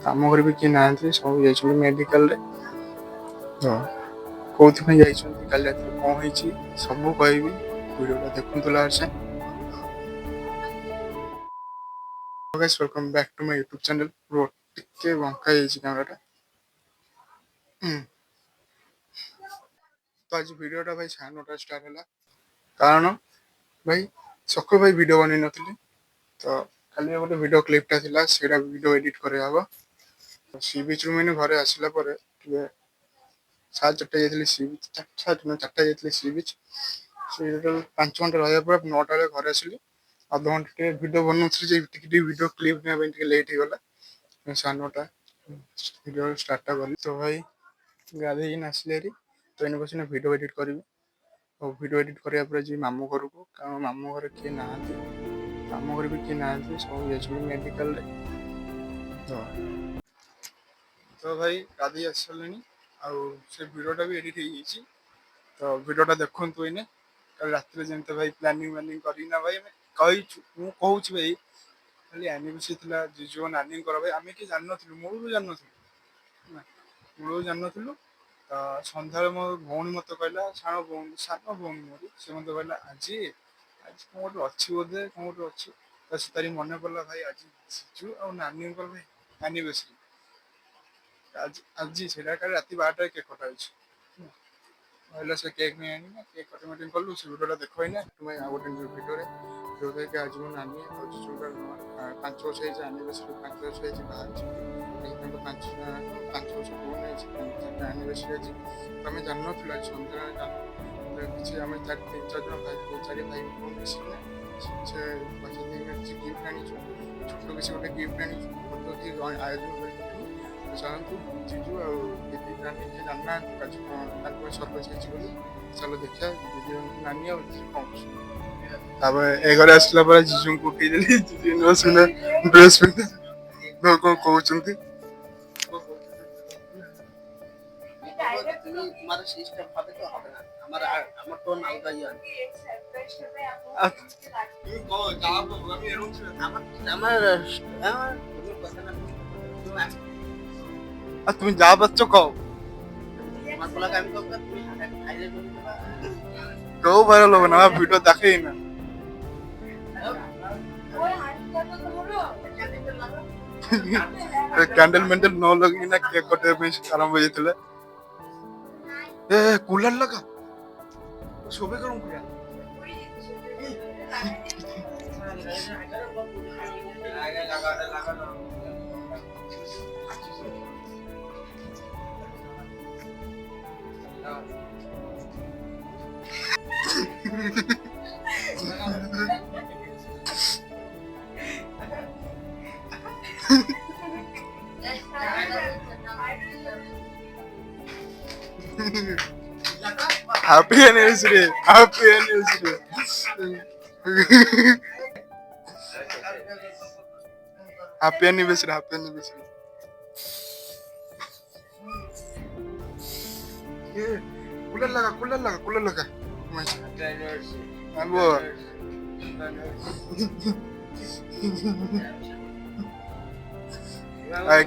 ଆମ ଘରେ ବି କିଏ ନାହାନ୍ତି, ସବୁ ଯାଇଛନ୍ତି ମେଡିକାଲରେ। ତ କୋଉଥିପାଇଁ ଯାଇଛନ୍ତି, କାଲି ରାତିରେ କଣ ହେଇଛି ସବୁ କହିବି, ଭିଡ଼ିଓଟା ଦେଖନ୍ତୁ ଲାଷ୍ଟ ଯାଏଁ। Hello guys, welcome back to my YouTube channel. Bro, ଟିକେ ବଙ୍କା ହେଇଯାଇଛି କ୍ୟାମେରାଟା। ତ ଆଜି ଭିଡ଼ିଓଟା ଭାଇ 9:30 ଷ୍ଟାର୍ଟ ହେଲା, କାରଣ ଭାଇ ସକାଳୁ ଭାଇ ଭିଡ଼ିଓ ବନେଇ ନଥିଲି। ତ କାଲି ଗୋଟେ ଭିଡ଼ିଓ କ୍ଲିପ୍ଟା ଥିଲା, ସେଇଟା ଭିଡ଼ିଓ ଏଡ଼ିଟ୍ କରାହବ। ସି ବିଚ୍ରୁ ମାନେ ଘରେ ଆସିଲା ପରେ ଟିକେ 4:30 ଯାଇଥିଲି ସି ବିଚ୍, 4:30 ଯାଇଥିଲି ସି ବିଚ୍। ସେ 5 ଘଣ୍ଟା ରହିବା ପରେ 9ଟା ବେଳେ ଘରେ ଆସିଲି। ଅଧଘଣ୍ଟେ ଟିକେ ଭିଡ଼ିଓ ବନଉଥିଲି ଯେ ଟିକେ ଭିଡ଼ିଓ କ୍ଲିପ୍ ନେବା ପାଇଁ ଟିକେ ଲେଟ୍ ହେଇଗଲା। 9:30 ଭିଡ଼ିଓ ଷ୍ଟାର୍ଟଟା କଲି। ତ ଭାଇ ଗାଧେଇକିନା ଆସିଲି ହେରି, ତ ଏଇନେ ବସିକିନା ଭିଡ଼ିଓ ଏଡ଼ିଟ୍ କରିବି। ଆଉ ଭିଡ଼ିଓ ଏଡ଼ିଟ୍ କରିବା ପରେ ଯିବି ମାମୁଁ ଘରକୁ, କାରଣ ମାମୁଁ ଘରେ କିଏ ନାହାନ୍ତି। ଆମ ଘରେ ବି କିଏ ନାହାନ୍ତି, ସବୁ ଯାଇଛନ୍ତି ମେଡିକାଲରେ। ତ ଭାଇ ଗାଧେଇ ଆସି ସାରିଲିଣି, ଆଉ ସେ ଭିଡ଼ିଓଟା ବି ଏଡ଼ିଟ୍ ହେଇଯାଇଛି। ତ ଭିଡ଼ିଓଟା ଦେଖନ୍ତୁ ଏଇନେ। କାଲି ରାତିରେ ଯେମିତି ଭାଇ ପ୍ଲାନିଂ କରିକିନା ଭାଇ ଆମେ କହିଛୁ, ମୁଁ କହୁଛି ଭାଇ ଖାଲି ଆନିଭର୍ସରୀ ଥିଲା ଜିଜୁ ନାନୀଙ୍କର, ଭାଇ ଆମେ କିଏ ଜାଣିନଥିଲୁ, ମୂଳରୁ ଜାଣିନଥିଲୁ। ତ ସନ୍ଧ୍ୟାବେଳେ ମୋ ଭଉଣୀ ମତେ କହିଲା, ସାନ ଭଉଣୀ ମୋର, ସେ ମତେ କହିଲା ଆଜି କଣ ଗୋଟେ ଅଛି ବୋଧେ, କଣ ଗୋଟେ ଅଛି। ତ ସେ ତାରି ମନେ ପଡିଲା, ଭାଇ ଆଜି ଜିଜୁ ଆଉ ନାନୀଙ୍କର ଭାଇ ଆନିଭର୍ସରୀ। ଆଜି ସେଇଟା କାଲି ରାତି 12ଟାରେ କେକ୍ କଟା ହେଇଛି। କହିଲା ସେ କେକ୍ ନେଇ ଆଣିବା, କେକ୍ କଟିଂ କଲୁ। ସେ ଭିଡ଼ିଓଟା ଦେଖ ଏଇନା। ଆଉ ଗୋଟେ ଭିଡ଼ିଓରେ ଯୋଉଟାକି ଆଜି ମୋ ନାନୀ ଆଉ ଜିଜୁଙ୍କର 5 ବର୍ଷ ହେଇଛି ଆନିଭର୍ସରୀ, 5 ବର୍ଷ ହେଇଛି ବାହା ହେଇଛନ୍ତି। ତାଙ୍କ 5 ବର୍ଷ ପୂରଣ ହେଇଛି, ତାଙ୍କ ଆନିଭର୍ସରୀ ଆଜି। ତମେ ଜାଣିନଥିଲ, ଆଜି ସନ୍ଧ୍ୟାବେଳେ କିଛି ଆମେ 3-4 ଜଣ ଚାରି ଭାଇ ଭଉଣୀ ମିଶିକିନା ସେ କିଛି ଗିଫ୍ଟ ଆଣିଛୁ, ଛୋଟ କିଛି ଗୋଟେ ଗିଫ୍ଟ ଆଣିଛୁ, ଆୟୋଜନ କରିଥିଲୁ। ଚାଲନ୍ତୁ ଜିଜୁ ଆଉ ଦିଦି ନାନୀ ଯିଏ ଜାଣିନାହାନ୍ତି ତାଙ୍କ ପାଇଁ ସରପ୍ରାଇଜ ହେଇଛି ବୋଲି, ଚାଲ ଦେଖିବା ଦିଦି ନାନୀ ଆଉ ଜିଜୁ କଣ କରୁଛନ୍ତି। ତାପରେ ଏ ଘରେ ଆସିଲା ପରେ ଜିଜୁଙ୍କୁ ଉଠେଇଦେଲି, ଜିଜୁ ନୂଆ ସୁନା ଡ୍ରେସ୍ ପିନ୍ଧି କଣ କହୁଛନ୍ତି। तुम्हारा सिस्टम হবে তো হবে না আমার আমার টোন আলাদা ইয়া তুমি কও যাও আমি এরকম ছিল আমার আমার তুমি কথা না তুমি যা পাচ্ছ কও আমার বলা আমি কও তুমি হাইরে কও ভাইরাল হবে না, ভিডিও দেখেই না। କ୍ୟାଣ୍ଡେଲ ମେଣ୍ଡେଲ ନ ଲଗେଇକିନା କେକ୍ କଟେଇବା ପାଇଁ ଆରମ୍ଭ ହେଇଯାଇଥିଲେ। ए कूलर लगा शोभे करूं क्या happy anniversary happy anniversary happy anniversary happy anniversary ये कूलर लगा कूलर लगा अब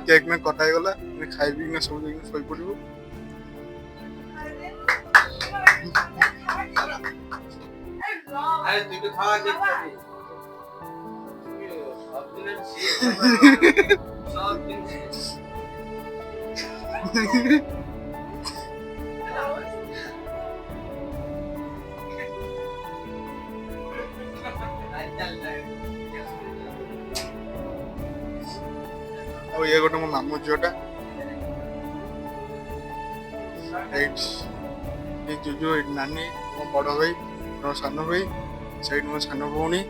केक में कटाई गला खाई भी सब दिन सोई पड़िबो अरे तू तो खावा देख सब दिन ଆଉ ଇଏ ଗୋଟେ ମୋ ମାମୁଁ ଝିଅଟା ଏଇ ଜୁଜୁ ଏଇଠି ନାନୀ ମୋ ବଡ଼ ଭାଇ ମୋ ସାନ ଭାଇ ସେଇଠି ମୋ ସାନ ଭଉଣୀ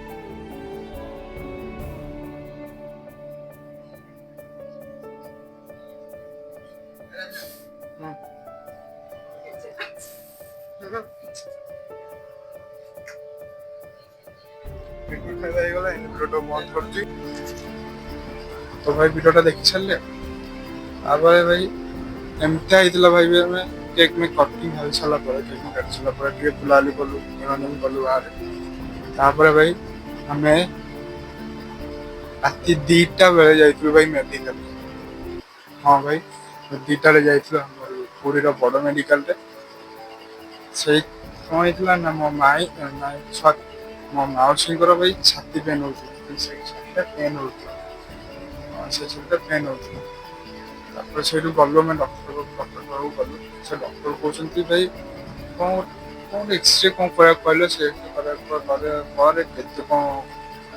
ଖାଇବା ହେଇଗଲା ଭିଡ଼ିଓଟା ବନ୍ଦ କରୁଛି। तो भाई वीडियोटा देखी सारे तापर भाई एमती होता भाई आम केक में कटिंग हो सारा केक में काटी सारा बुलाली कलु मनोरंजन कलु बाहर भाई आम राति 2टा बेले जाइलु भाई मेडिकल ହଁ ଭାଇ ଦିଟାରେ ଯାଇଥିଲୁ ଆମର ପୁରୀର ବଡ଼ ମେଡ଼ିକାଲରେ। ସେଇ କ'ଣ ହେଇଥିଲା ନା ମୋ ମାଇଁ ନାଇଁ ସରି ମୋ ମାଉସୀଙ୍କର ଭାଇ ଛାତି ପେନ୍ ହଉଥିଲା। ସେଇ ଛାତିଟା ପେନ୍ ହଉଥିଲା। ସେ ଛାତିଟା ପେନ୍ ହଉଥିଲା। ତାପରେ ସେଇଠୁ ଗଲୁ ଆମେ ଡକ୍ଟର ପାଖକୁ ଗଲୁ। ସେ ଡକ୍ଟର କହୁଛନ୍ତି ଭାଇ କ'ଣ କ'ଣ ଏକ୍ସରେ କ'ଣ କରିବାକୁ କହିଲେ ସେ କରିବା ପରେ କେତେ କ'ଣ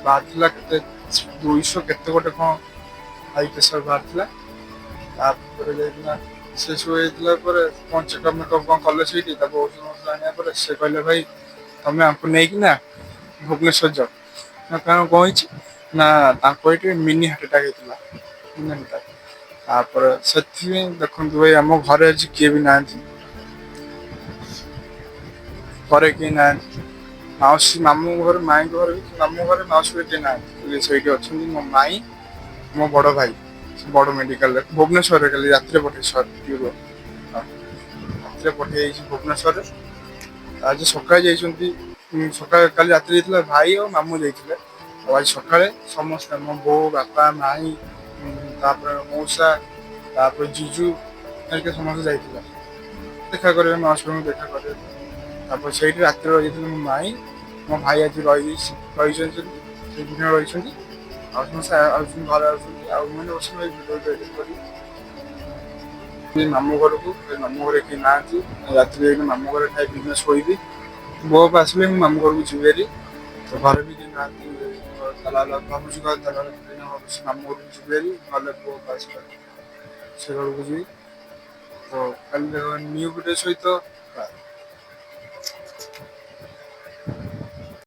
ବାହାରିଥିଲା କେତେ 200 କେତେ ଗୋଟେ କ'ଣ ହାଇ ପ୍ରେସର ବାହାରିଥିଲା। ତାପରେ ଯାଇକିନା ସେସବୁ ହେଇଥିଲା ପରେ କ'ଣ ଚେକଅପ୍ ମେକଅପ୍ କ'ଣ କଲେ ସେଇଠି ତାକୁ ଔଷଧ ମୌଷଧ ଆଣିବା ପରେ ସେ କହିଲେ ଭାଇ ତମେ ଆମକୁ ନେଇକିନା ଭୁବନେଶ୍ୱର ଯାଅ। ନା କାରଣ କ'ଣ ହେଇଛି ନା ତାଙ୍କ ଏଠି ମିନି ହାର୍ଟ ଆଟାକ୍ ହେଇଥିଲା। ମିନି ହାର୍ଟ ଆଟାକ୍ ତାପରେ ସେଥିପାଇଁ ଦେଖନ୍ତୁ ଭାଇ ଆମ ଘରେ ଆଜି କିଏ ବି ନାହାନ୍ତି। ଘରେ କେହି ନାହାନ୍ତି। ମାଉସୀ ମାମୁଁ ଘରେ ମାଇଁଙ୍କ ଘରେ ବି ମାମୁଁ ଘରେ ମାଉସୀ ଘରେ କେହି ନାହାନ୍ତି। ସେଇଠି ଅଛନ୍ତି ମୋ ମାଇଁ ମୋ ବଡ଼ ଭାଇ ବଡ଼ ମେଡ଼ିକାଲରେ ଭୁବନେଶ୍ୱରରେ କାଲି ରାତିରେ ପଠେଇଛି ରାତିରେ ପଠେଇଯାଇଛି ଭୁବନେଶ୍ୱରରେ। ଆଜି ସକାଳେ ଯାଇଛନ୍ତି ସକାଳେ କାଲି ରାତିରେ ଯାଇଥିଲା ଭାଇ ଆଉ ମାମୁଁ ଯାଇଥିଲେ। ଆଉ ଆଜି ସକାଳେ ସମସ୍ତେ ମୋ ବୋଉ ବାପା ମାଇଁ ତାପରେ ମଉସା ତାପରେ ଜିଜୁ ହେରିକା ସମସ୍ତେ ଯାଇଥିଲେ ଦେଖା କରିବେ ମାଉସୀଙ୍କୁ ଦେଖା କରିବେ। ତାପରେ ସେଇଠି ରାତିରେ ରହିଯାଇଥିଲେ ମୋ ମାଇଁ ମୋ ଭାଇ ଆଜି ରହିଛନ୍ତି ସେଇଦିନ ରହିଛନ୍ତି। ଆଉ ସମସ୍ତେ ଆଉଛନ୍ତି ଘରେ ଆଉଛନ୍ତି ଆଉ ମାନେ ବସିକି ଭିଡ଼ିଓ ଏଡ଼ିଟ୍ କରିବି ମାମୁଁ ଘରକୁ। ମାମୁଁ ଘରେ କେହି ନାହାନ୍ତି। ରାତିରେ ଯାଇକି ମାମୁଁ ଘରେ ଖାଇ ପିଇକିନା ଶୋଇବି। ବୋଉ ବାପା ଆସିଲେ ମୁଁ ମାମୁଁ ଘରକୁ ଯିବି ହାରି। ତ ଘରେ ବି କେହି ନାହାନ୍ତି। ଭାବୁଛି ଭାବୁଛି ମାମୁଁ ଘରକୁ ଯିବି ହାରି ନହେଲେ ବୋଉ ବାପା ଆସିଲେ ସେ ଘରକୁ ଯିବି। ତ କାଲି ନ୍ୟୁ ଭିଡ଼ିଓ ସହିତ